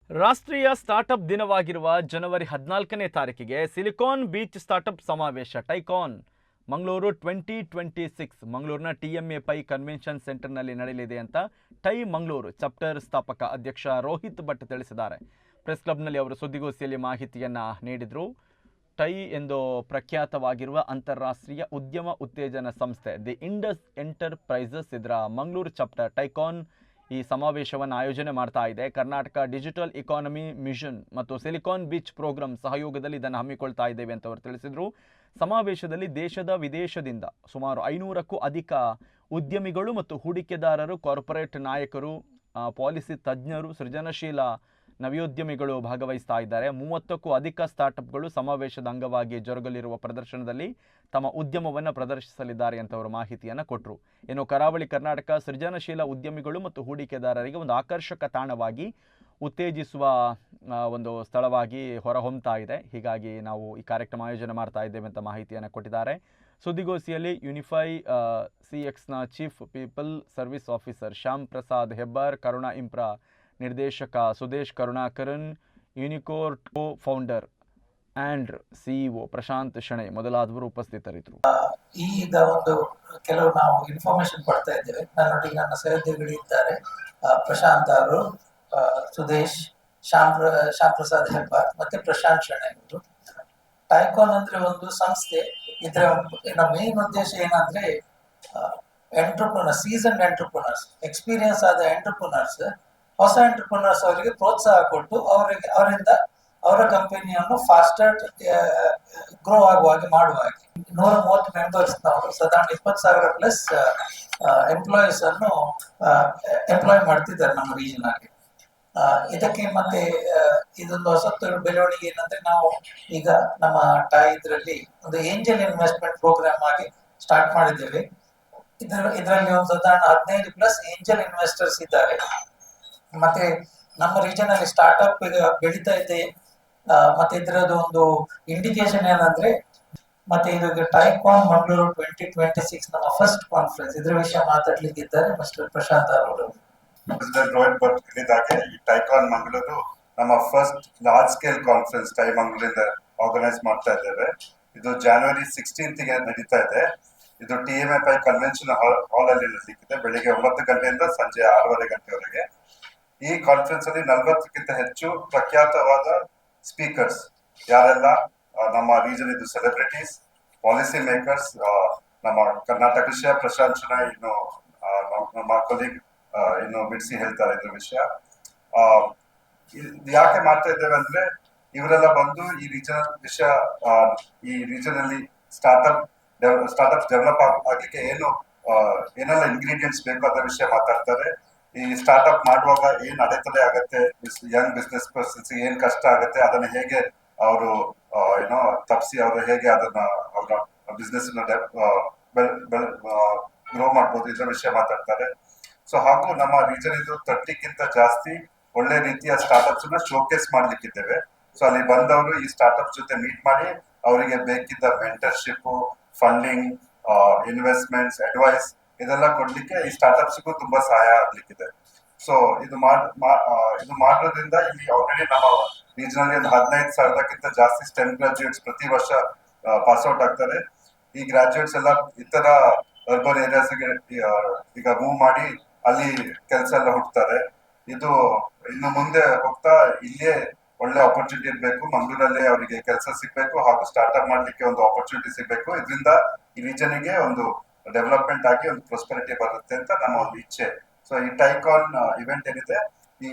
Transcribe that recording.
ರಾಷ್ಟ್ರೀಯ ಸ್ಟಾರ್ಟ್ಅಪ್ ದಿನವಾಗಿರುವ ಜನವರಿ 14ನೇ ತಾರೀಕಿಗೆ silicon beach startup ಸಮಾವೇಶ ಟೈಕಾನ್ ಮಂಗಳೂರು 2026 ಮಂಗಳೂರಿನ TMA ಪೈ ಕನ್ವೆನ್ಷನ್ ಸೆಂಟರ್ನಲ್ಲಿ ನಡೆಯಲಿದೆ ಅಂತ ಟೈ ಮಂಗಳೂರು ಚಾಪ್ಟರ್ ಸ್ಥಾಪಕ ಅಧ್ಯಕ್ಷ ರೋಹಿತ್ ಭಟ್ ತಿಳಿಸಿದ್ದಾರೆ. ಪ್ರೆಸ್ ಕ್ಲಬ್ನಲ್ಲಿ ಅವರು ಸುದ್ದಿಗೋಷ್ಠಿಯಲ್ಲಿ ಮಾಹಿತಿಯನ್ನು ನೀಡಿದರು. ಟೈ ಎಂದು ಪ್ರಖ್ಯಾತವಾಗಿರುವ ಅಂತಾರಾಷ್ಟ್ರೀಯ ಉದ್ಯಮ ಉತ್ತೇಜನ ಸಂಸ್ಥೆ ದಿ ಇಂಡಸ್ ಎಂಟರ್ಪ್ರೈಸಸ್ ಇದರ ಮಂಗಳೂರು ಚಾಪ್ಟರ್ ಟೈಕಾನ್ ಈ ಸಮಾವೇಶವನ್ನು ಆಯೋಜನೆ ಮಾಡ್ತಾ ಇದೆ. ಕರ್ನಾಟಕ ಡಿಜಿಟಲ್ ಇಕಾನಮಿ ಮಿಷನ್ ಮತ್ತು ಸಿಲಿಕಾನ್ ಬೀಚ್ ಪ್ರೋಗ್ರಾಂ ಸಹಯೋಗದಲ್ಲಿ ಇದನ್ನು ಹಮ್ಮಿಕೊಳ್ತಾ ಇದ್ದೇವೆ ಅಂತ ಅವರು ತಿಳಿಸಿದರು. ಸಮಾವೇಶದಲ್ಲಿ ದೇಶದ ವಿದೇಶದಿಂದ ಸುಮಾರು 500ಕ್ಕೂ ಅಧಿಕ ಉದ್ಯಮಿಗಳು ಮತ್ತು ಹೂಡಿಕೆದಾರರು, ಕಾರ್ಪೊರೇಟ್ ನಾಯಕರು, ಪಾಲಿಸಿ ತಜ್ಞರು, ಸೃಜನಶೀಲ ನವೋದ್ಯಮಿಗಳು ಭಾಗವಹಿಸ್ತಾ ಇದ್ದಾರೆ. 30ಕ್ಕೂ ಅಧಿಕ ಸ್ಟಾರ್ಟ್ಅಪ್ಗಳು ಸಮಾವೇಶದ ಅಂಗವಾಗಿ ಜರುಗಲಿರುವ ಪ್ರದರ್ಶನದಲ್ಲಿ ತಮ್ಮ ಉದ್ಯಮವನ್ನು ಪ್ರದರ್ಶಿಸಲಿದ್ದಾರೆ ಅಂತ ಅವರು ಮಾಹಿತಿಯನ್ನು ಕೊಟ್ಟರು. ಇನ್ನು ಕರಾವಳಿ ಕರ್ನಾಟಕ ಸೃಜನಶೀಲ ಉದ್ಯಮಿಗಳು ಮತ್ತು ಹೂಡಿಕೆದಾರರಿಗೆ ಒಂದು ಆಕರ್ಷಕ ತಾಣವಾಗಿ ಉತ್ತೇಜಿಸುವ ಒಂದು ಸ್ಥಳವಾಗಿ ಹೊರಹೊಮ್ಮತಾ ಇದೆ. ಹೀಗಾಗಿ ನಾವು ಈ ಕಾರ್ಯಕ್ರಮ ಆಯೋಜನೆ ಮಾಡ್ತಾ ಇದ್ದೇವೆ ಅಂತ ಮಾಹಿತಿಯನ್ನು ಕೊಟ್ಟಿದ್ದಾರೆ. ಸುದ್ದಿಗೋಷ್ಠಿಯಲ್ಲಿ ಯುನಿಫೈ CXನ chief people service officer Shyam Prasad Hebbar, Karuna infra ನಿರ್ದೇಶಕ Sudesh Karunakaran, UniCourt founder and CEO Prashanth Shenoy ಮೊದಲಾದವರು ಉಪಸ್ಥಿತರಿದ್ದರು. ಈಗ ಒಂದು ಕೆಲವು ನಾವು ಇನ್ಫಾರ್ಮೇಶನ್ ಪಡ್ತಾ ಇದ್ದೇವೆ. ನನ್ನೊಟ್ಟಿಗೆ ನನ್ನ ಸಹೋದ್ಯೋಗಿಗಳು ಇದ್ದಾರೆ, ಪ್ರಶಾಂತ್ ಅವರು, ಸುದೇಶ್, ಶ್ಯಾಮ್ ಪ್ರಸಾದ್ ಹೆಬ್ಬಾರ್ ಮತ್ತೆ ಪ್ರಶಾಂತ್ ಶೆಣೈ ಅವರು. ಟೈಕಾನ್ ಅಂದ್ರೆ ಒಂದು ಸಂಸ್ಥೆ. ಇದರ ಮೇನ್ ಉದ್ದೇಶ ಏನಂದ್ರೆ ಎಂಟರ್ಪ್ರನರ್ಸ್, ಸೀಸನ್ಡ್ ಎಂಟರ್ಪ್ರನರ್ಸ್, ಎಕ್ಸ್ಪೀರಿಯನ್ಸ್ ಆದ ಎಂಟರ್ಪ್ರನರ್ಸ್, ಹೊಸ ಎಂಟರ್ಪ್ರನರ್ಸ್ ಅವರಿಗೆ ಪ್ರೋತ್ಸಾಹ ಕೊಟ್ಟು ಅವರಿಂದ ಅವರ ಕಂಪನಿಯನ್ನು ಫಾಸ್ಟರ್ ಗ್ರೋ ಆಗುವ ಹಾಗೆ ಮಾಡುವ ಹಾಗೆ 130 ಮೆಂಬರ್ಸ್ ನಾವು ಸಾಧಾರಣ 20,000 ಪ್ಲಸ್ ಎಂಪ್ಲಾಯೀಸ್ ಅನ್ನು ಎಂಪ್ಲಾಯ್ ಮಾಡ್ತಿದ್ದಾರೆ ನಮ್ಮ ರೀಜನ್ ಆಗಿ. ಇದಕ್ಕೆ ಮತ್ತೆ ಇದೊಂದು ಹೊಸ ಬೆಳವಣಿಗೆ ಏನಂದ್ರೆ ನಾವು ಈಗ ನಮ್ಮ ಇದರಲ್ಲಿ ಒಂದು ಏಂಜಲ್ ಇನ್ವೆಸ್ಟ್ಮೆಂಟ್ ಪ್ರೋಗ್ರಾಮ್ ಆಗಿ ಸ್ಟಾರ್ಟ್ ಮಾಡಿದ್ದೇವೆ. ಇದರಲ್ಲಿ ಒಂದು ಸಾಧಾರಣ 15 ಪ್ಲಸ್ ಏಂಜಲ್ ಇನ್ವೆಸ್ಟರ್ಸ್ ಇದ್ದಾರೆ. ಮತ್ತೆ ನಮ್ಮ ರೀಜನ್ ಅಲ್ಲಿ ಸ್ಟಾರ್ಟ್ಅಪ್ ಈಗ ಬೆಳೀತಾ ಇದೆ. ಮತ್ತೆ ಇದರದ್ದು ಒಂದು ಇಂಡಿಕೇಶನ್ ಏನಂದ್ರೆ, ಮತ್ತೆ ಇದು ಟೈಕಾನ್ ಮಂಗಳೂರು 2026 ನಮ್ಮ ಫಸ್ಟ್ ಕಾನ್ಫರೆನ್ಸ್. ಇದ್ರ ವಿಷಯ ಮಾತಾಡ್ಲಿಕ್ಕೆ ಇದ್ದಾರೆ ಮಿಸ್ಟರ್ ಪ್ರಶಾಂತ್ ಅವರು. ರೋಹಿತ್ ಭಟ್ ಹೇಳಿದಾಗೆ ಈ ಟೈಕಾನ್ ಮಂಗಳೂರು ನಮ್ಮ first large scale conference TiE ಮಂಗಳೂರಿಂದ ಆರ್ಗನೈಸ್ ಮಾಡ್ತಾ ಇದ್ದೇವೆ. ಇದು ಜನವರಿ 16ಗೆ ನಡೀತಾ ಇದೆ. ಇದು TMA ಪೈ ಕನ್ವೆನ್ಷನ್ ಹಾಲ್ ಅಲ್ಲಿ ನಡೀತಿದೆ. ಬೆಳಿಗ್ಗೆ 9 ಗಂಟೆಯಿಂದ ಸಂಜೆ 6:30 ಗಂಟೆವರೆಗೆ. ಈ ಕಾನ್ಫರೆನ್ಸ್ ಅಲ್ಲಿ 40ಕ್ಕಿಂತ ಹೆಚ್ಚು ಪ್ರಖ್ಯಾತವಾದ ಸ್ಪೀಕರ್ಸ್ ಯಾರೆಲ್ಲ ನಮ್ಮ ರೀಜನ್ ಇದು ಸೆಲೆಬ್ರಿಟೀಸ್, ಪಾಲಿಸಿ ಮೇಕರ್ಸ್, ನಮ್ಮ ಕರ್ನಾಟಕ ವಿಷಯ ಪ್ರಶಾಂತ್ ಶೆಣೈ ಇನ್ನು ನಮ್ಮ ಕೊಲೀಗ್ ಇನ್ನು ಬಿಡಿಸಿ ಹೇಳ್ತಾರೆ ಇದ್ರ ವಿಷಯ. ಯಾಕೆ ಮಾಡ್ತಾ ಇದ್ದೇವೆ ಅಂದ್ರೆ, ಇವರೆಲ್ಲ ಬಂದು ಈ ರೀಜನ್ ವಿಷಯ, ಈ ರೀಜನ್ ಅಲ್ಲಿ ಸ್ಟಾರ್ಟ್ಅಪ್ ಡೆವಲಪ್ ಆಗ್ಲಿಕ್ಕೆ ಏನೆಲ್ಲ ಇಂಗ್ರೀಡಿಯೆಂಟ್ಸ್ ಬೇಕು ಅದ್ರ ವಿಷಯ ಮಾತಾಡ್ತಾರೆ. ಈ ಸ್ಟಾರ್ಟ್ಅಪ್ ಮಾಡುವಾಗ ಏನ್ ಅಡೆತಡೆ ಆಗತ್ತೆ, ಯಂಗ್ ಬಿಸ್ನೆಸ್ ಪರ್ಸನ್ಸ್ ಏನ್ ಕಷ್ಟ ಆಗತ್ತೆ, ಅದನ್ನ ಹೇಗೆ ಅವರು ತಪ್ಪಿಸಿ ಅವರು ಹೇಗೆ ಅದನ್ನ ಅವರ ಬಿಸ್ನೆಸ್ ಗ್ರೋ ಮಾಡ್ಬೋದು, ಇದ್ರ ವಿಷಯ ಮಾತಾಡ್ತಾರೆ. ಸೊ ಹಾಗೂ ನಮ್ಮ ರೀಜನ್ ಇದು 30ಕ್ಕಿಂತ ಜಾಸ್ತಿ ಒಳ್ಳೆ ರೀತಿಯ ಸ್ಟಾರ್ಟ್ಅಪ್ಸ್ ನ ಶೋಕೇಸ್ ಮಾಡ್ಲಿಕ್ಕಿದ್ದೇವೆ. ಸೊ ಅಲ್ಲಿ ಬಂದವರು ಈ ಸ್ಟಾರ್ಟ್ಅಪ್ ಜೊತೆ ಮೀಟ್ ಮಾಡಿ ಅವರಿಗೆ ಬೇಕಿದ್ದ ಮೆಂಟರ್ಶಿಪ್, ಫಂಡಿಂಗ್, ಇನ್ವೆಸ್ಟ್ಮೆಂಟ್ಸ್, ಅಡ್ವೈಸ್ ಇದೆಲ್ಲ ಕೊಡ್ಲಿಕ್ಕೆ ಈ ಸ್ಟಾರ್ಟ್ಅಪ್ಸ್ಗೂ ತುಂಬಾ ಸಹಾಯ ಆಗ್ಲಿಕ್ಕಿದೆ. ಸೊ ಇದು ಮಾಡೋದ್ರಿಂದ ಇಲ್ಲಿ ಆಲ್ರೆಡಿ ನಮ್ಮ ರೀಜನಲ್ಲಿ ಒಂದು 15,000ಕ್ಕಿಂತ ಜಾಸ್ತಿ STEM ಗ್ರಾಜುಯೇಟ್ಸ್ ಪ್ರತಿ ವರ್ಷ ಪಾಸ್ ಔಟ್ ಆಗ್ತಾರೆ. ಈ ಗ್ರಾಜುಯೇಟ್ಸ್ ಎಲ್ಲ ಇತರ ಅರ್ಬನ್ ಏರಿಯಾಸ್ಗೆ ಈಗ ಮೂವ್ ಮಾಡಿ ಅಲ್ಲಿ ಕೆಲಸ ಎಲ್ಲ ಹುಡ್ತಾರೆ. ಇದು ಇನ್ನು ಮುಂದೆ ಹೋಗ್ತಾ ಇಲ್ಲೇ ಒಳ್ಳೆ ಆಪರ್ಚುನಿಟಿ ಇರಬೇಕು, ಮಂಗಳೂರಲ್ಲಿ ಅವರಿಗೆ ಕೆಲಸ ಸಿಗ್ಬೇಕು ಹಾಗೂ ಸ್ಟಾರ್ಟ್ಅಪ್ ಮಾಡ್ಲಿಕ್ಕೆ ಒಂದು ಆಪರ್ಚುನಿಟಿ ಸಿಗ್ಬೇಕು. ಇದರಿಂದ ಈ ರೀಜನ್ಗೆ ಒಂದು ಡೆವಲಪ್ಮೆಂಟ್ ಆಗಿ ಒಂದು ಪ್ರಾಸ್ಪರಿಟಿ ಬರುತ್ತೆ ಅಂತ ನಮ್ಮ ಒಂದು ಇಚ್ಛೆ. ಸೊ ಈ ಟೈಕಾನ್ ಇವೆಂಟ್ ಏನಿದೆ